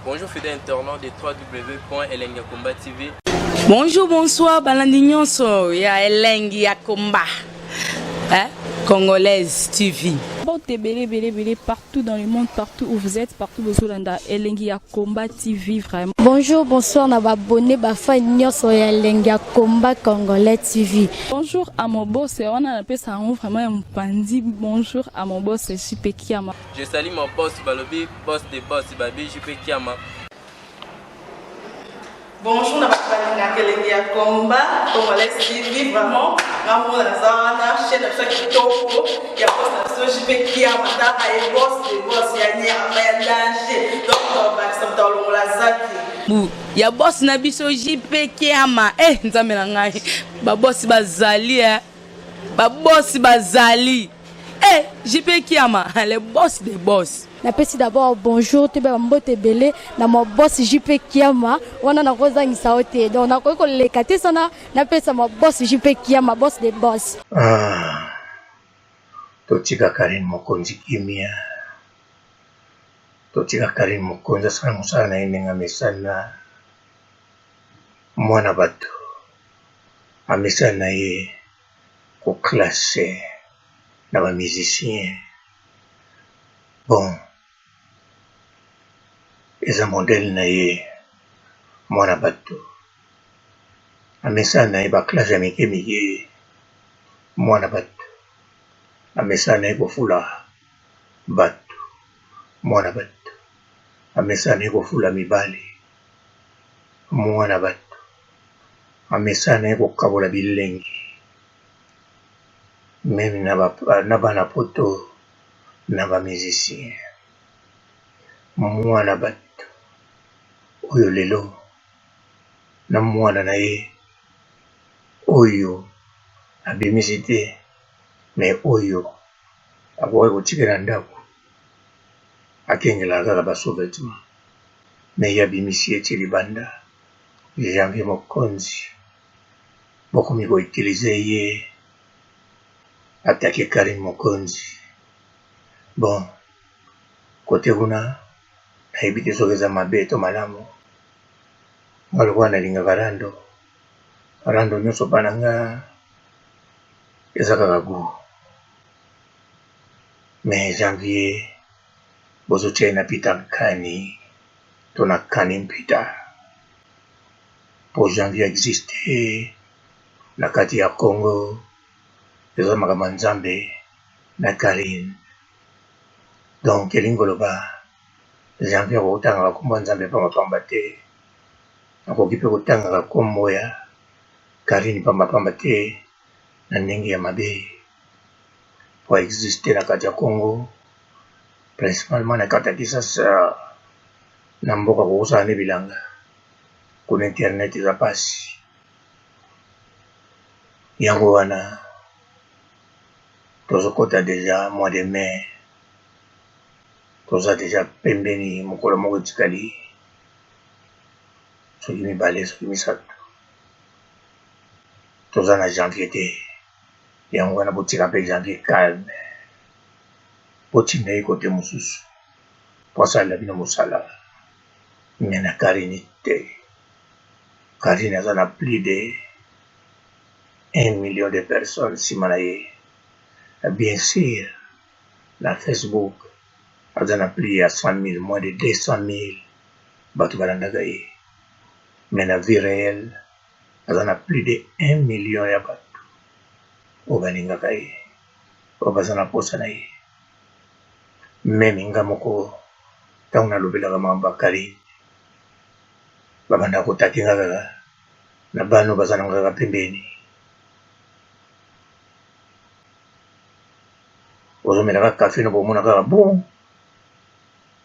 Bonjour fidèles internautes de www.elengiakomba TV. Bonjour, bonsoir, balandi nyonso ya Elengi ya Komba, Congolaise TV. Belé, partout dans le monde, partout où vous êtes, partout où vous êtes, Elengi ya Komba TV, vraiment. Bonjour, bonsoir, na abonné bafa nyonso ya Elengi ya Komba Congolais TV. Bonjour à mon boss, on a appelé ça vraiment un pandi. Bonjour à mon boss, JP Kiama. Je salue mon boss Balobi, boss des boss Babi, JP Kiama. Bonjour, na Elengi ya Komba Congolais TV, vraiment. Ramon Lazana, chaîne de chaque topo, il y a pas de JP Kiama, et boss des boss, il y a un danger. Donc, on va s'entendre dans la zaki. Ya boss na biso JP Kiama, nzambe na ngai, ba boss bazali, ba boss bazali. JP Kiama, le boss des boss. Napesi d'abord bonjour, tu be mbote belé na mon boss JP Kiama, wana na kozangisa ote. Donc na ko lekate sana, napesa mon boss JP Kiama, boss des boss. Totika Karin Mokonzi kimia. Totika Karin Mokonzi sana musana inenga mesana. Mwana bato. Amesana ye ko classe na ba musicien. Bon. Eza modèle na ye mwana bato. Amesana ye ba classe mike mike mwana bato. Amesana ye kofula bato mwana bato. Amesana ye kofula mibali mwana bato. Amesana ye kokabola bilengi même na bana poto na ba musicien mwana bato. Oyo lelo na mwana na ye oyo abimisi te, mais oyo akoki kotikela ndako akengela kaka basouvetement, mais ye abimisi eti libanda janvier mokonzi bokomi koutilize ye atake Karim Mokonzi. Bon, kote kuna nayebi te soki eza mabe to malamu. Nga lokola nalingaka rando nyonso bana nga eza kaka gu. Mais janvier bozotia na pita nkani to na kani mpita. Po janvier existe na kati ya Congo eza makambo nzambe na Karin. Donc elingo loba janvier kotanga kombo nzambe pamba te. Akoki pe kotanga kombo ya Karin pamba te na ndenge ya mabe. Po existe na kati ya Congo, principalement na kati ya Kisasa na mboka kokosala ne bilanga. Kuna internet eza pasi. Yango wana tozokota deja mois de mai. Toza deja pembeni mokolo moko etikali soki mibale soki misato. Toza na janvier te. Yango wana botika mpe janvier calme. Botinda ye kote mosusu po asalela bino mosala. Me na Karin te. Karin aza na plus de 1 million de personnes nsima na ye. Bien sûr, na Facebook aza na plus ya 100 000, moins de 200 000 bato balandaka ye. Mais na vie réelle aza na plus de 1 million ya bato oyo balingaka ye, oyo baza na posa na ye. Meme nga moko ntango nalobelaka makambo ya Karin babanda kotake nga kaka na bano baza na nga kaka pembeni. Ozomelaka kafe no bomona kaka bon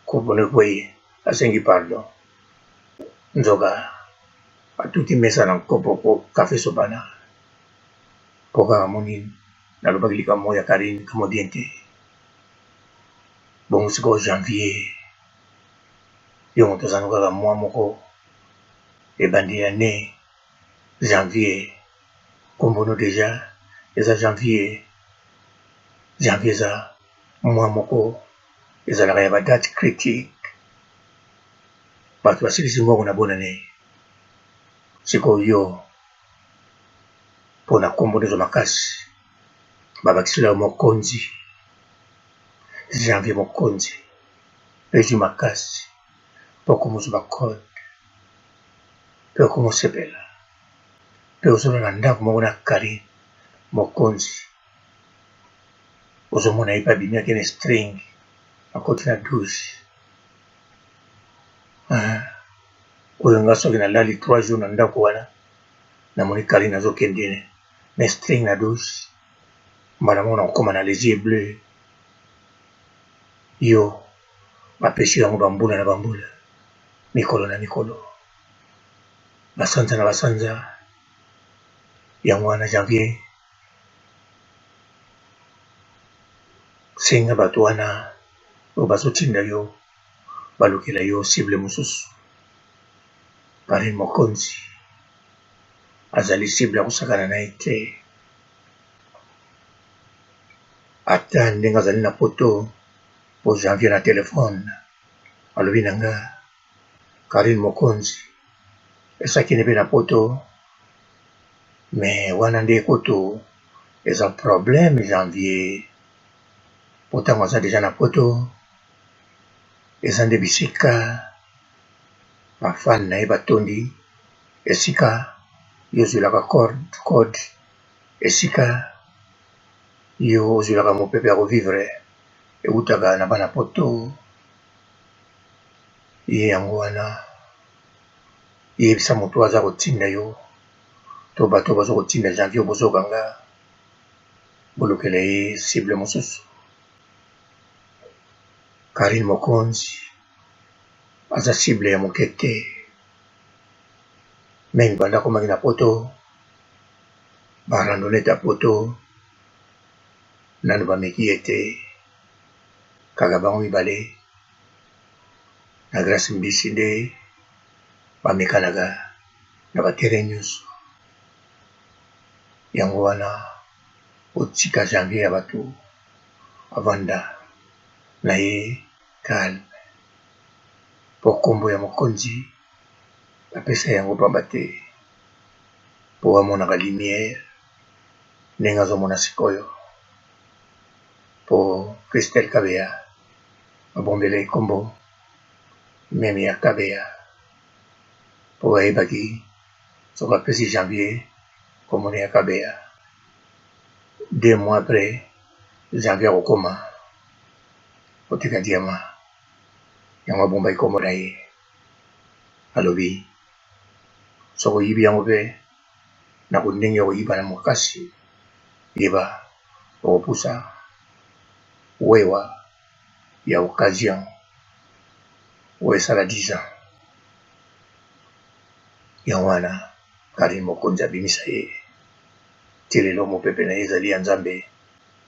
kopone kweye asengi pardon. Nzoka atuti mesa na nkopo po kafe sobana po kaka monini nalobaki likambo ya Karin kamo bien te. Bongo sikoyo janvier yongo tozana kaka mwa moko ebandi ya ne janvier kombono deja eza janvier eza mwa moko ezalaka ya badate critique bato basilisi mbongo na bonane sikoyo yo mpona nkombo ndezo makasi babakisela yo mokonzi janvier mokonzi ezwi makasi mpo komozwa bakode mpe okomosepela mpe ozolala ndako moko na Karine mokonzi ozomona ye mpe abimiaki na string akoti na douche oyo nga soki nalali 3 jours na ndako wana namoni Karine azokende na string na douche mbala moko na kokoma na les yeux bleus yo bapesi yango bambula na bambula mikolo na mikolo basanza na basanza yango wana janvier senga bato wana oyo bazotinda yo balukela yo cible mosusu Karine mokonzi azali cible ya kosakana na ye te ata ndenge azali na poto po janvier na telefone alobi na nga Karine mokonzi esakini mpe na poto me wana nde koto eza problème janvier po ntango aza deja na poto eza nde bisika bafane na ye batondi esika yo ozwelaka code esika yo ozwelaka mopepe ya kovivre eutaka na bana poto ye yango wana yebisa moto aza kotinda yo to bato baza kotinda janvier bozokanga bolokela ye cible mosusu Karine mokonzi aza cible ya moke te meme banda komaki na poto barandonete ya poto nano bameki ye te kaka bango mibale na Grace Mbisi nde bamekanaka na batere nyonso yango wana otika janvier ya bato avanda na ye calme po kombo ya mokonzi bapesa yango pamba te po amonaka lumière ndenge azomona sikoyo po Christelle Kabeya abombela ye kombo meme ya Kabeya po ayebaki soki apesi janvier komona ya Kabeya 2 mois après janvier akokoma koteka diama yango abombaki kombo na ye alobi soki oyibi yango mpe na kondenge ya koyiba na makasi yeba okopusa wewa ya occasion oyo esala 10 ans yango wana Karine mokonzi abimisa ye ti lelo mopepe na ye ezali ya nzambe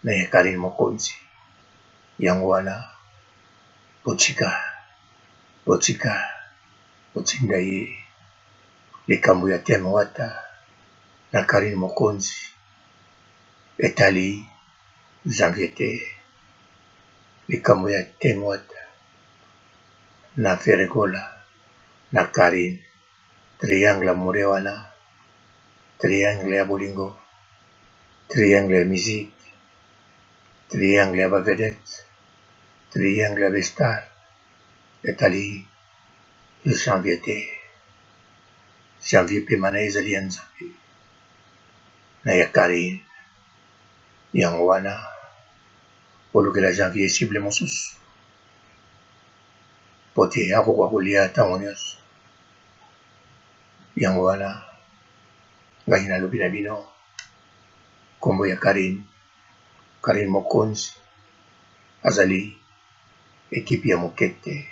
na ye Karine mokonzi yango wana botinda ye likambo ya teme wata na Karine mokonzi etali janvier te likambo ya teme wata na Feregola na Karine triangle amore wana triangle ya bolingo triangle ya musique triangle ya bavedette triangle ya bestar etali janvier te janvier pema na ye ezali ya nzambe na ya Karine yango wana olukela janvier cible mosusu po te akoka kolia ntango nyonso yango wana ngai nalobi na bino kombo ya Karine mokonzi azali ekipe ya moke te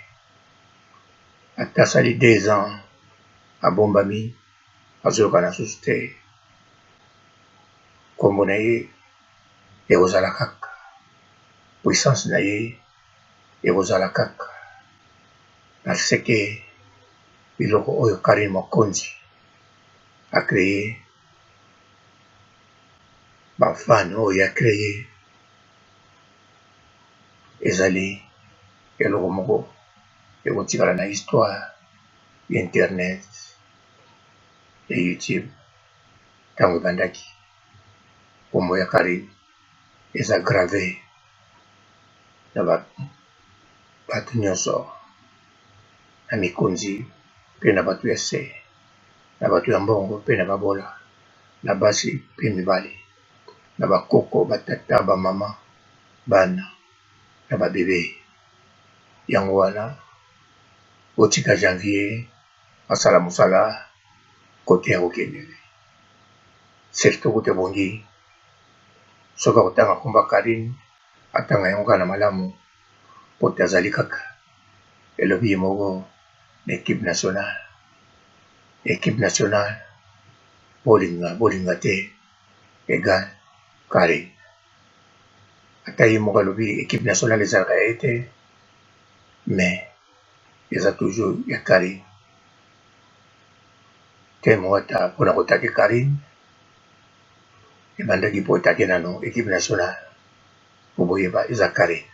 ata asali 2 ans abombami azoyoka na susu te kombo na ye ekozala kaka puissance na ye ekozala kaka parce que biloko oyo Karine mokonzi acreye bafane oyo acreye ezali eloko moko ekotikala na histoire internet ya YouTube tango bandaki kombo ya Karine eza grave na bato nyonso na mikonzi mpe na bato ya se na bato ya mbongo mpe na babola na basi mpe mibali na bakoko batata bamama bana na babebe yango wana otika janvier asala mosala kote ya kokende surtout kote bongi soki akotanga komba Karine atanga yango kaka na malamu po te azali kaka elobi ye moko na équipe nationale bolinga te egal Karine ata ye moko alobi équipe nationale ezalaka ye te mais eza toujours ya Karine te moko ata mpona kotake Karine ebandaki po etake nano équipe nationale po boyeba eza Karine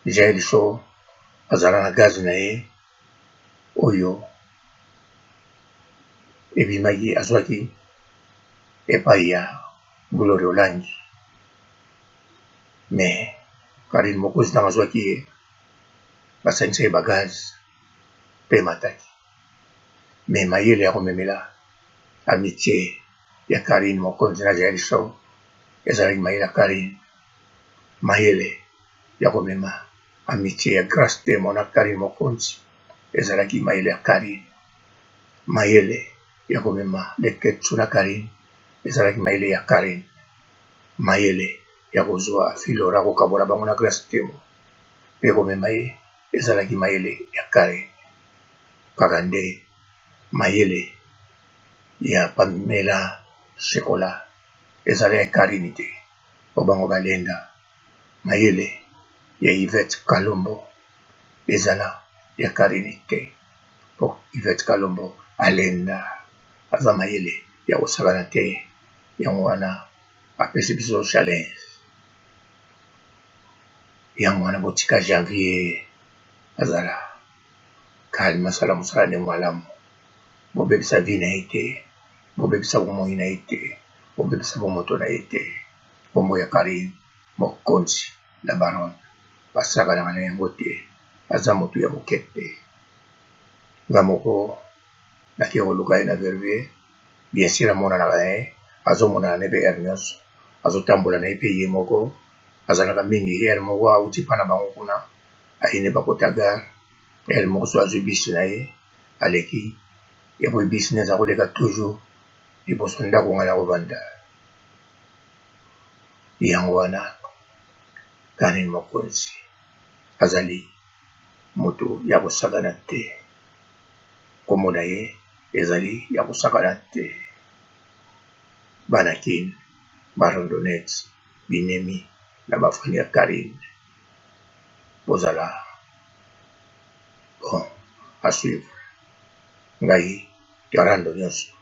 Jael Sow azala na gaz na ye oyo ebimaki azwaki epai ya Glory Olangi mais Karine mokonzi ntango azwaki ye basangisa ye bagaz mpe mataki mais mayele ya komemela amitié ya Karine mokonzi na Jael Sow ezalaki mayele ya Karine mayele ya komema amitié ya Grace Temo na Karine mokonzi ezalaki mayele ya Karine mayele ya komema Leketsu na Karine ezalaki mayele ya Karine mayele ya kozwa Filora kokabola bango na Grace Temo mpe komema ye ezalaki mayele ya Karine kaka nde mayele ya Pamela Shekola ezalaki ya Karine te po bango balenda mayele ya Yvette Kalombo ezala ya Karine te po Yvette Kalombo alenda aza mayele ya kosakana te yango wana apesi biso challenge yango wana botika janvier azala kalme asala mosala ndenge malamu bobebisa vi na ye te bobebisa bomoi na ye te bobebisa bomoto na ye te kombo ya Karine mokonzi na baron basakanaka na yango te aza motu ya mokete nga moko naki koluka ye na vervier bien sûr amonanaka na ye azomonana na ye mpe ere nyonso azotambola na ye mpe ye moko azalaka mingi ere moko auti mpa na bango kuna ayine bakota gare ere moko so azwi bisi na ye aleki epo bisi ne eza koleka toujours liboso ndako nga na kovanda yango wana Karine mokonzi azali moto ya kosakana te kombo na ye ezali ya kosakana te bana kine barondonete binemi na bafani ya Karine bozala bon à suivre ngai ya rando nyonso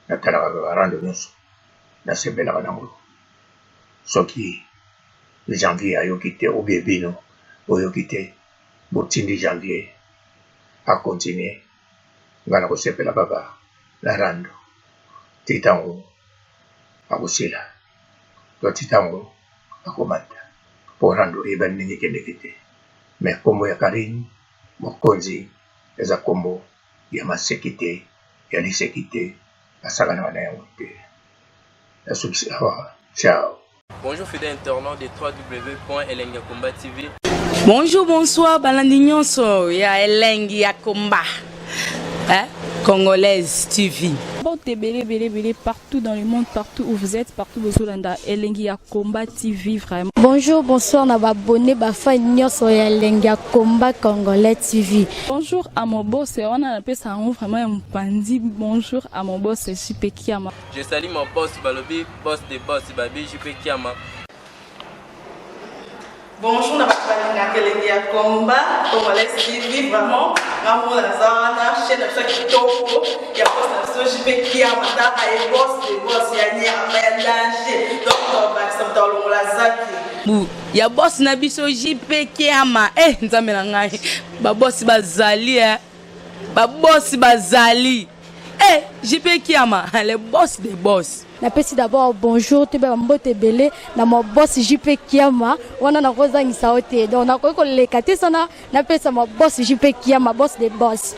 natalaka kaka rando nyonso nasepelaka nango soki janvier ayoki te obie bino oyoki te botindi janvier akontinue nga na kosepela kaka na rando ti ntango akosila to ti ntango akomata mpo rando eyeba ndenge ekendeki te me kombo ya Karine mokonzi eza kombo ya maseki te ya liseki te asakanaka na yango te nasukisi awa ciao. Bonjour fidèles internautes de www.elengiakomba TV. Bonjour, bonsoir, balandi nyonso ya Elengi ya Komba, Congolaise TV. Belé, partout dans le monde, partout où vous êtes, partout où vous êtes, Elengi ya Komba TV, vraiment. Bonjour, bonsoir, na babonné, bafa nyonso ya Elengi ya Komba Congolais TV. Bonjour à mon boss, on a appelé ça vraiment un pandi. Bonjour à mon boss, JP Kiama. Je salue mon boss Balobi, boss des boss, Babi JP Kiama. Bonjour, na Elengi ya Komba Congolais TV, vraiment. Ngamo lazana, chaîne de chaque toko, ya boss na JP Kiama, ta ay boss des boss ya nyama ya danger. Donc on va s'entendre la zaki. Ya boss na biso JP Kiama, nzambe na ngai. Ba boss bazali boss bazali. Eh, JP Kiama, le boss des boss. Napesi d'abord bonjour te ba mbote belé na mo boss JP Kiama wana na kozangisa ote donc na ko lekate sana napesa mo boss JP Kiama boss des boss.